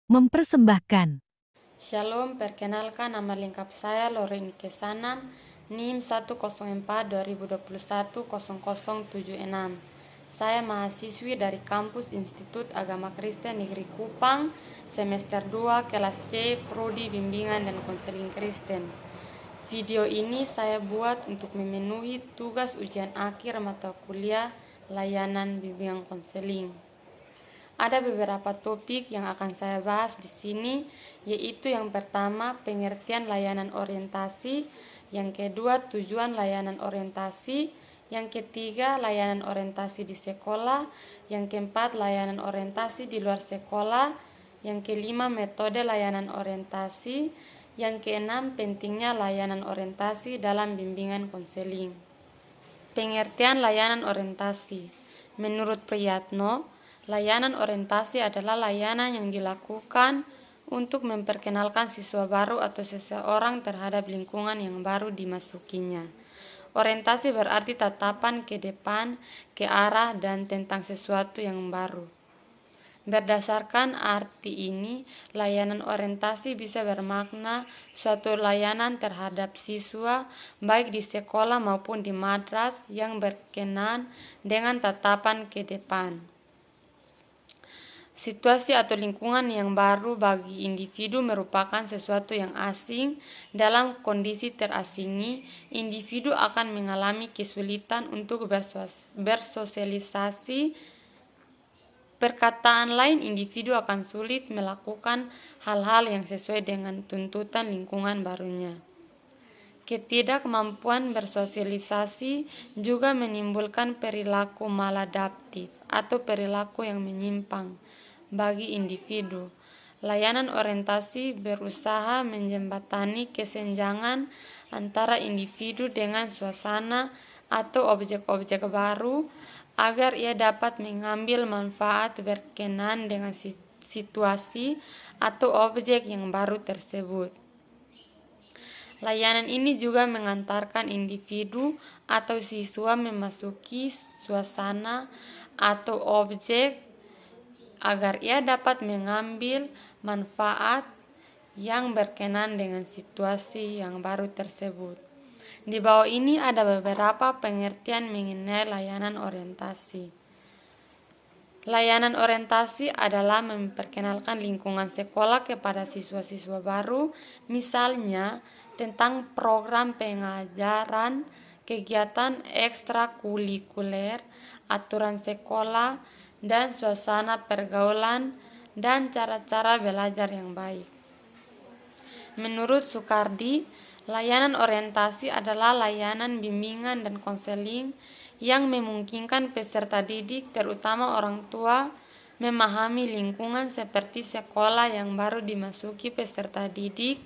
mempersembahkan. Shalom, perkenalkan nama lengkap saya Loreni Kesanam, NIM 104-2021-0076. Saya mahasiswi dari kampus Institut Agama Kristen Negeri Kupang, semester 2, kelas C, Prodi Bimbingan dan Konseling Kristen. Video ini saya buat untuk memenuhi tugas ujian akhir mata kuliah layanan bimbingan konseling. Ada beberapa topik yang akan saya bahas di sini, yaitu yang pertama pengertian layanan orientasi, yang kedua tujuan layanan orientasi, yang ketiga layanan orientasi di sekolah, yang keempat layanan orientasi di luar sekolah, yang kelima metode layanan orientasi, yang keenam pentingnya layanan orientasi dalam bimbingan konseling. Pengertian layanan orientasi. Menurut Priyatno, layanan orientasi adalah layanan yang dilakukan untuk memperkenalkan siswa baru atau seseorang terhadap lingkungan yang baru dimasukinya. Orientasi berarti tatapan ke depan, ke arah, dan tentang sesuatu yang baru. Berdasarkan arti ini, layanan orientasi bisa bermakna suatu layanan terhadap siswa baik di sekolah maupun di madras yang berkenan dengan tatapan ke depan. Situasi atau lingkungan yang baru bagi individu merupakan sesuatu yang asing. Dalam kondisi terasingi, individu akan mengalami kesulitan untuk bersosialisasi. Perkataan lain, individu akan sulit melakukan hal-hal yang sesuai dengan tuntutan lingkungan barunya. Ketidakmampuan bersosialisasi juga menimbulkan perilaku maladaptif atau perilaku yang menyimpang bagi individu. Layanan orientasi berusaha menjembatani kesenjangan antara individu dengan suasana atau objek-objek baru agar ia dapat mengambil manfaat berkenan dengan situasi atau objek yang baru tersebut. Layanan ini juga mengantarkan individu atau siswa memasuki suasana atau objek agar ia dapat mengambil manfaat yang berkenan dengan situasi yang baru tersebut. Di bawah ini ada beberapa pengertian mengenai layanan orientasi. Layanan orientasi adalah memperkenalkan lingkungan sekolah kepada siswa-siswa baru, misalnya tentang program pengajaran, kegiatan ekstrakurikuler, aturan sekolah, dan suasana pergaulan dan cara-cara belajar yang baik. Menurut Soekardi, layanan orientasi adalah layanan bimbingan dan konseling yang memungkinkan peserta didik, terutama orang tua, memahami lingkungan seperti sekolah yang baru dimasuki peserta didik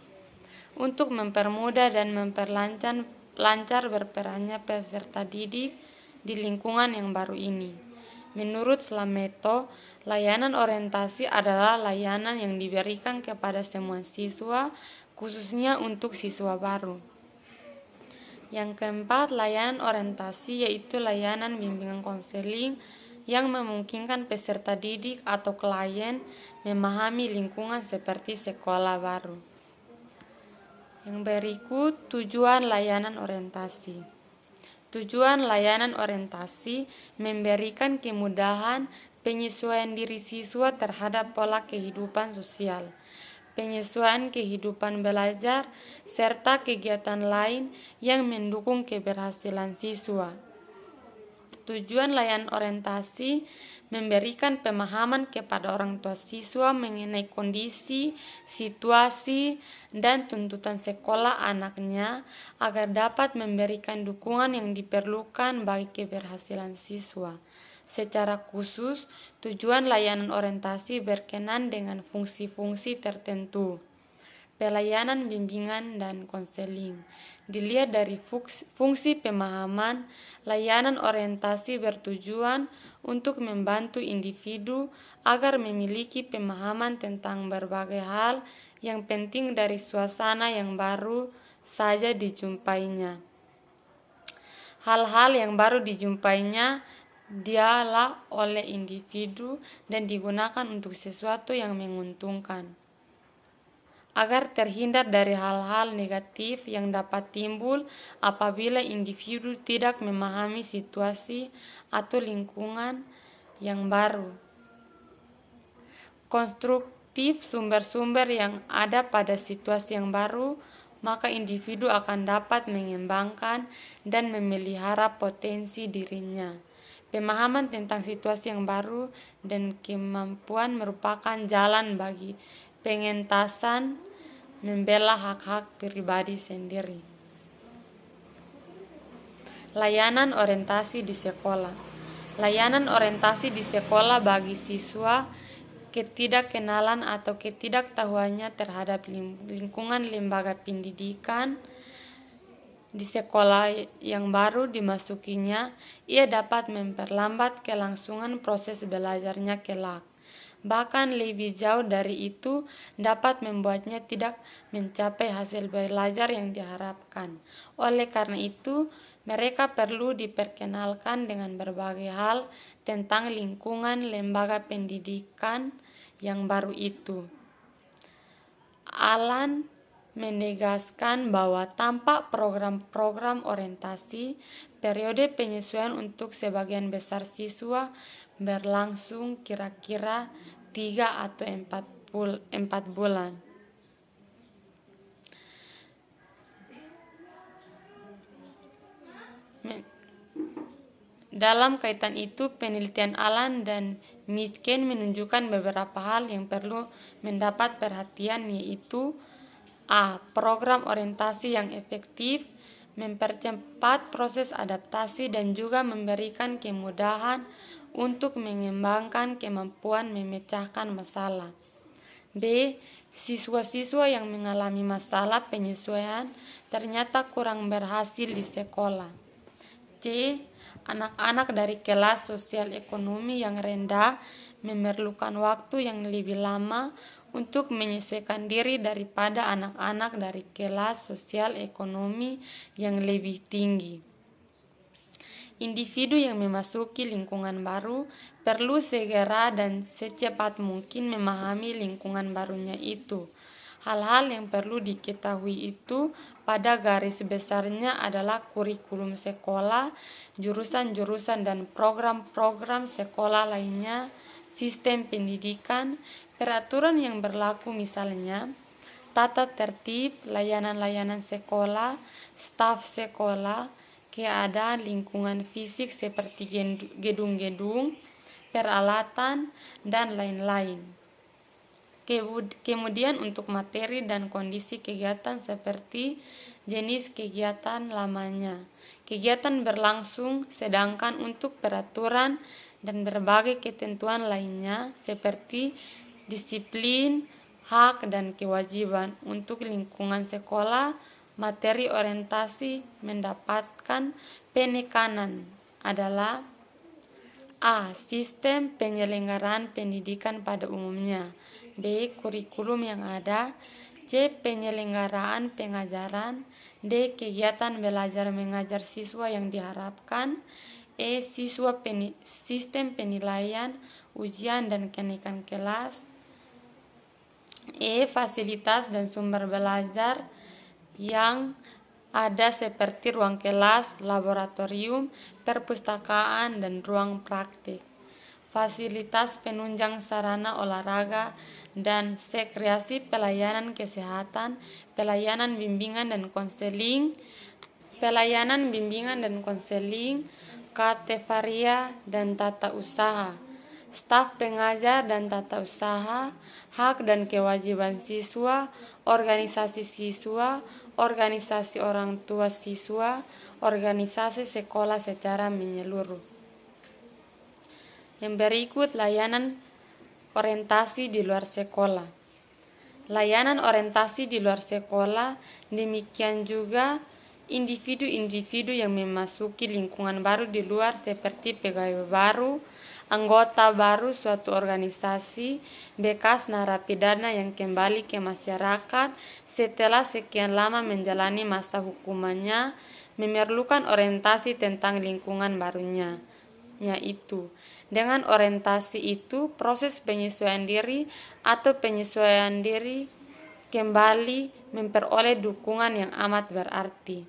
untuk mempermudah dan memperlancar berperannya peserta didik di lingkungan yang baru ini. Menurut Slameto, layanan orientasi adalah layanan yang diberikan kepada semua siswa, khususnya untuk siswa baru. Yang keempat, layanan orientasi yaitu layanan bimbingan konseling yang memungkinkan peserta didik atau klien memahami lingkungan seperti sekolah baru. Yang berikut, tujuan layanan orientasi. Tujuan layanan orientasi memberikan kemudahan penyesuaian diri siswa terhadap pola kehidupan sosial, penyesuaian kehidupan belajar, serta kegiatan lain yang mendukung keberhasilan siswa. Tujuan layanan orientasi memberikan pemahaman kepada orang tua siswa mengenai kondisi, situasi, dan tuntutan sekolah anaknya agar dapat memberikan dukungan yang diperlukan bagi keberhasilan siswa. Secara khusus, tujuan layanan orientasi berkenan dengan fungsi-fungsi tertentu. Pelayanan bimbingan dan konseling. Dilihat dari fungsi pemahaman, layanan orientasi bertujuan untuk membantu individu agar memiliki pemahaman tentang berbagai hal yang penting dari suasana yang baru saja dijumpainya. Hal-hal yang baru dijumpainya dialah oleh individu dan digunakan untuk sesuatu yang menguntungkan. Agar terhindar dari hal-hal negatif yang dapat timbul apabila individu tidak memahami situasi atau lingkungan yang baru. Konstruktif sumber-sumber yang ada pada situasi yang baru, maka individu akan dapat mengembangkan dan memelihara potensi dirinya. Pemahaman tentang situasi yang baru dan kemampuan merupakan jalan bagi pengentasan membela hak-hak pribadi sendiri. Layanan orientasi di sekolah. Layanan orientasi di sekolah bagi siswa ketidakkenalan atau ketidaktahuannya terhadap lingkungan lembaga pendidikan di sekolah yang baru dimasukinya, ia dapat memperlambat kelangsungan proses belajarnya kelak. Bahkan lebih jauh dari itu, dapat membuatnya tidak mencapai hasil belajar yang diharapkan. Oleh karena itu, mereka perlu diperkenalkan dengan berbagai hal tentang lingkungan lembaga pendidikan yang baru itu. Alan menegaskan bahwa tanpa program-program orientasi, periode penyesuaian untuk sebagian besar siswa berlangsung kira-kira 3 atau 4 bulan. Dalam kaitan itu, penelitian Alan dan Mitken menunjukkan beberapa hal yang perlu mendapat perhatian, yaitu A. Program orientasi yang efektif mempercepat proses adaptasi dan juga memberikan kemudahan untuk mengembangkan kemampuan memecahkan masalah. B. Siswa-siswa yang mengalami masalah penyesuaian ternyata kurang berhasil di sekolah. C. Anak-anak dari kelas sosial ekonomi yang rendah memerlukan waktu yang lebih lama untuk menyesuaikan diri daripada anak-anak dari kelas sosial ekonomi yang lebih tinggi. Individu yang memasuki lingkungan baru perlu segera dan secepat mungkin memahami lingkungan barunya itu. Hal-hal yang perlu diketahui itu pada garis besarnya adalah kurikulum sekolah, jurusan-jurusan dan program-program sekolah lainnya, sistem pendidikan, peraturan yang berlaku misalnya, tata tertib, layanan-layanan sekolah, staf sekolah, keadaan lingkungan fisik seperti gedung-gedung, peralatan, dan lain-lain. Kemudian untuk materi dan kondisi kegiatan seperti jenis kegiatan lamanya. Kegiatan berlangsung, sedangkan untuk peraturan dan berbagai ketentuan lainnya seperti disiplin, hak, dan kewajiban untuk lingkungan sekolah, materi orientasi mendapatkan penekanan adalah A. Sistem penyelenggaraan pendidikan pada umumnya. B. Kurikulum yang ada. C. Penyelenggaraan pengajaran. D. Kegiatan belajar mengajar siswa yang diharapkan. E. Sistem penilaian, ujian, dan kenaikan kelas. E. Fasilitas dan sumber belajar yang ada seperti ruang kelas, laboratorium, perpustakaan, dan ruang praktik. Fasilitas penunjang sarana olahraga dan rekreasi, pelayanan kesehatan, pelayanan bimbingan dan konseling, katevaria dan tata usaha, staf pengajar dan tata usaha, hak dan kewajiban siswa, organisasi siswa, organisasi orang tua siswa, organisasi sekolah secara menyeluruh. Yang berikut layanan orientasi di luar sekolah. Layanan orientasi di luar sekolah, demikian juga individu-individu yang memasuki lingkungan baru di luar seperti pegawai baru, anggota baru suatu organisasi, bekas narapidana yang kembali ke masyarakat setelah sekian lama menjalani masa hukumannya, memerlukan orientasi tentang lingkungan barunya. barunya itu. Dengan orientasi itu, proses penyesuaian diri atau penyesuaian diri kembali memperoleh dukungan yang amat berarti.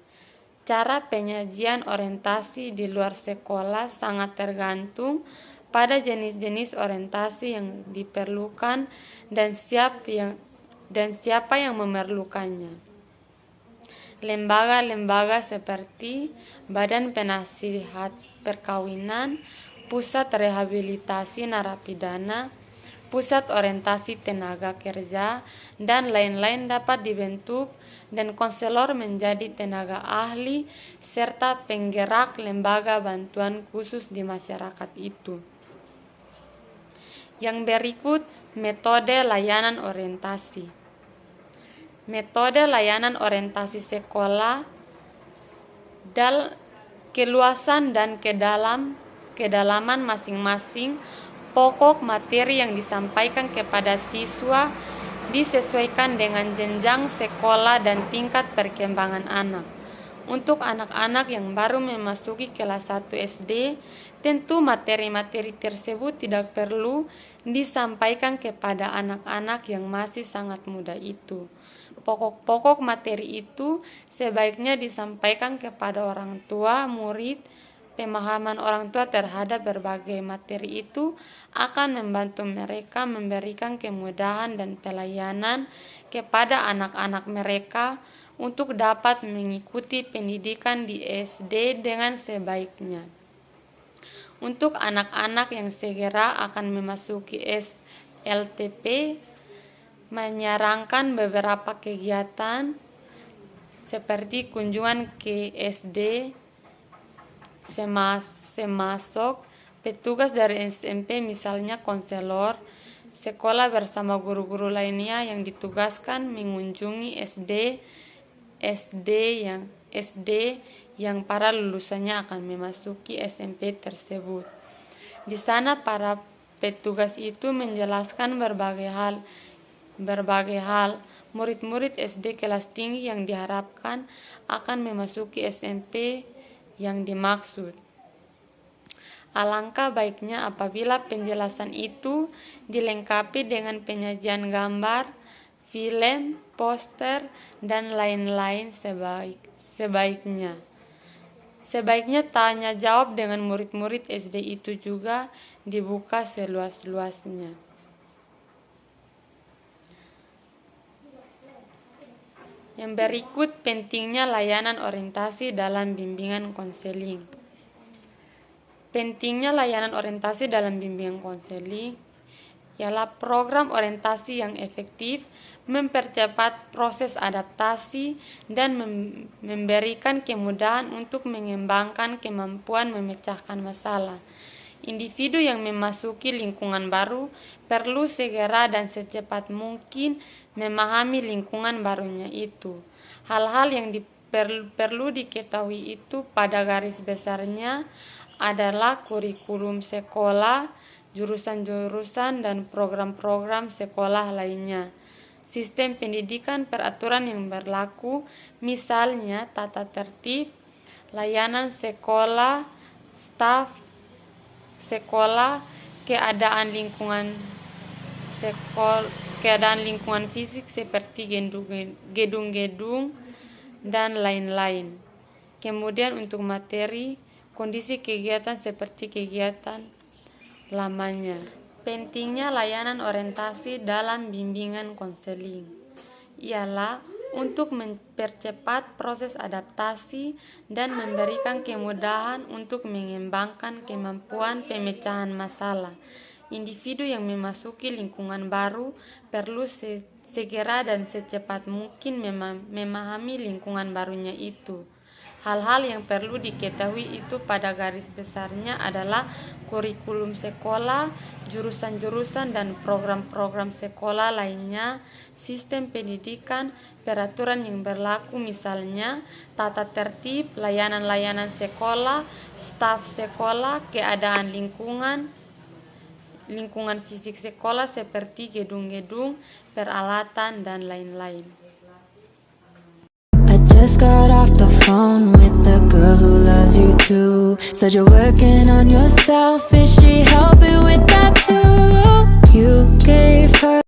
Cara penyajian orientasi di luar sekolah sangat tergantung pada jenis-jenis orientasi yang diperlukan dan siapa yang memerlukannya. Lembaga-lembaga seperti Badan Penasihat Perkawinan, Pusat Rehabilitasi Narapidana, Pusat Orientasi Tenaga Kerja, dan lain-lain dapat dibentuk dan konselor menjadi tenaga ahli serta penggerak lembaga bantuan khusus di masyarakat itu. Yang berikut metode layanan orientasi. Metode layanan orientasi sekolah keluasan dan kedalaman masing-masing pokok materi yang disampaikan kepada siswa disesuaikan dengan jenjang sekolah dan tingkat perkembangan anak. Untuk anak-anak yang baru memasuki kelas 1 SD, tentu materi-materi tersebut tidak perlu disampaikan kepada anak-anak yang masih sangat muda itu. Pokok-pokok materi itu sebaiknya disampaikan kepada orang tua murid. Pemahaman orang tua terhadap berbagai materi itu akan membantu mereka memberikan kemudahan dan pelayanan kepada anak-anak mereka untuk dapat mengikuti pendidikan di SD dengan sebaiknya. Untuk anak-anak yang segera akan memasuki SLTP, menyarankan beberapa kegiatan seperti kunjungan ke SD semasuk petugas dari SMP, misalnya konselor, sekolah bersama guru-guru lainnya yang ditugaskan mengunjungi SD yang para lulusannya akan memasuki SMP tersebut. Di sana para petugas itu menjelaskan berbagai hal. Murid-murid SD kelas tinggi yang diharapkan akan memasuki SMP yang dimaksud. Alangkah baiknya apabila penjelasan itu dilengkapi dengan penyajian gambar, film, poster, dan lain-lain sebaiknya. Sebaiknya tanya jawab dengan murid-murid SD itu juga dibuka seluas-luasnya. Yang berikut pentingnya layanan orientasi dalam bimbingan konseling. Pentingnya layanan orientasi dalam bimbingan konseling ialah program orientasi yang efektif, mempercepat proses adaptasi, dan memberikan kemudahan untuk mengembangkan kemampuan memecahkan masalah. Individu yang memasuki lingkungan baru perlu segera dan secepat mungkin memahami lingkungan barunya itu. Hal-hal yang perlu diketahui itu pada garis besarnya adalah kurikulum sekolah, jurusan-jurusan, dan program-program sekolah lainnya. Sistem pendidikan, peraturan yang berlaku, misalnya tata tertib, layanan sekolah, staf sekolah, keadaan lingkungan fisik seperti gedung-gedung dan lain-lain. Kemudian untuk materi, kondisi kegiatan seperti kegiatan lamanya. Pentingnya layanan orientasi dalam bimbingan konseling ialah untuk mempercepat proses adaptasi dan memberikan kemudahan untuk mengembangkan kemampuan pemecahan masalah. Individu yang memasuki lingkungan baru perlu segera dan secepat mungkin memahami lingkungan barunya itu. Hal-hal yang perlu diketahui itu pada garis besarnya adalah kurikulum sekolah, jurusan-jurusan dan program-program sekolah lainnya, sistem pendidikan, peraturan yang berlaku misalnya tata tertib, layanan-layanan sekolah, staf sekolah, keadaan lingkungan fisik sekolah seperti gedung-gedung, peralatan, dan lain-lain. I just got off the phone with the girl who loves you too. Said you're working on yourself, is she helping with that too? You gave her